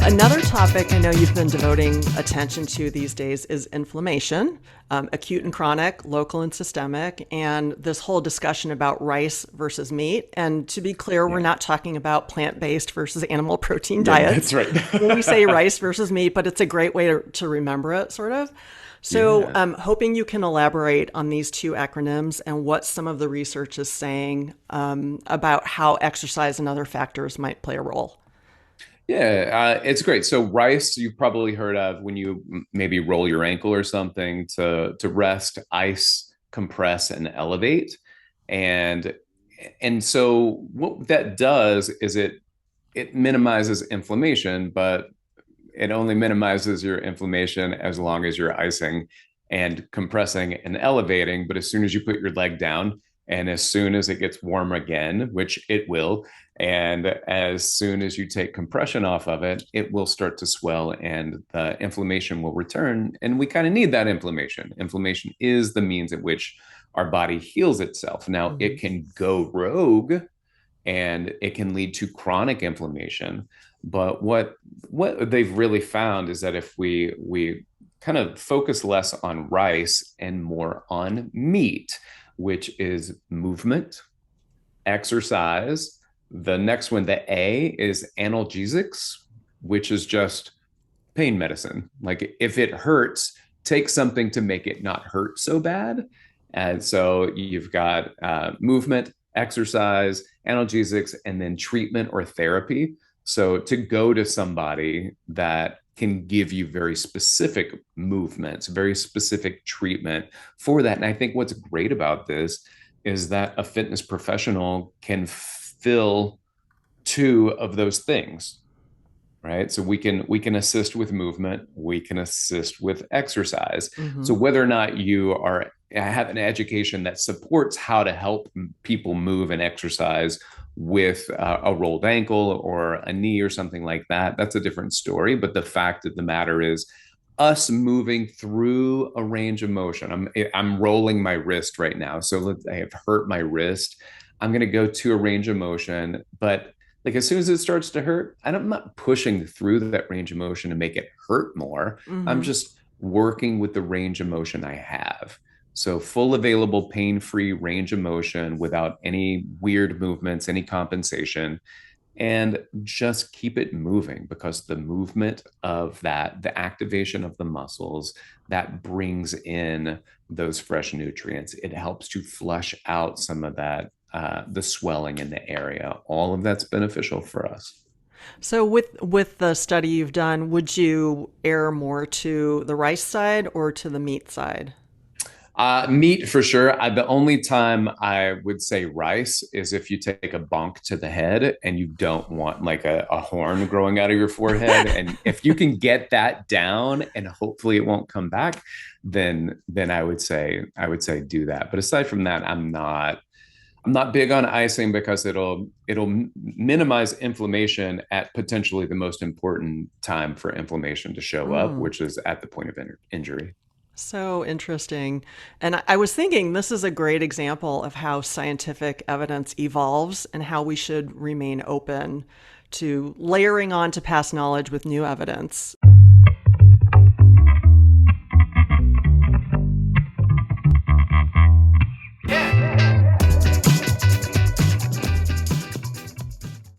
Another topic I know you've been devoting attention to these days is inflammation, acute and chronic, local and systemic, and this whole discussion about rice versus meat. And to be clear, we're not talking about plant-based versus animal protein diets. That's right. When we say rice versus meat, but it's a great way to remember it, sort of. So Yeah. I'm hoping you can elaborate on these two acronyms and what some of the research is saying about how exercise and other factors might play a role. Yeah, it's great. So rice, you've probably heard of when you maybe roll your ankle or something to rest, ice, compress, and elevate. And and so what that does is it minimizes inflammation, but it only minimizes your inflammation as long as you're icing and compressing and elevating. But as soon as you put your leg down, and as soon as it gets warm again, which it will, and as soon as you take compression off of it, it will start to swell and the inflammation will return. And we kind of need that inflammation. Inflammation is the means at which our body heals itself. Now, Mhm. it can go rogue and it can lead to chronic inflammation. But what they've really found is that if we kind of focus less on rice and more on meat, which is movement, exercise. The next one, the A, is analgesics, which is just pain medicine. Like if it hurts, take something to make it not hurt so bad. And so you've got movement, exercise, analgesics, and then treatment or therapy. So to go to somebody that can give you very specific movements, very specific treatment for that. And I think what's great about this is that a fitness professional can fill two of those things, right? So we can assist with movement, we can assist with exercise. So Mhm. whether or not you are have an education that supports how to help people move and exercise with a rolled ankle or a knee or something like that, that's a different story. But the fact of the matter is, us moving through a range of motion. I'm rolling my wrist right now, so I have hurt my wrist. I'm going to go to a range of motion, but like as soon as it starts to hurt, I'm not pushing through that range of motion to make it hurt more. I'm Mhm. just working with the range of motion I have. So full available pain-free range of motion without any weird movements, any compensation, and just keep it moving because the movement of that, the activation of the muscles, that brings in those fresh nutrients. It helps to flush out some of that, the swelling in the area. All of that's beneficial for us. So with the study you've done, would you err more to the rice side or to the meat side? Meat for sure. The only time I would say rice is if you take a bonk to the head and you don't want like a horn growing out of your forehead. And if you can get that down and hopefully it won't come back, then I would say do that. But aside from that, I'm not big on icing because it'll minimize inflammation at potentially the most important time for inflammation to show up, Mm. which is at the point of injury. So interesting. And I was thinking this is a great example of how scientific evidence evolves and how we should remain open to layering on to past knowledge with new evidence.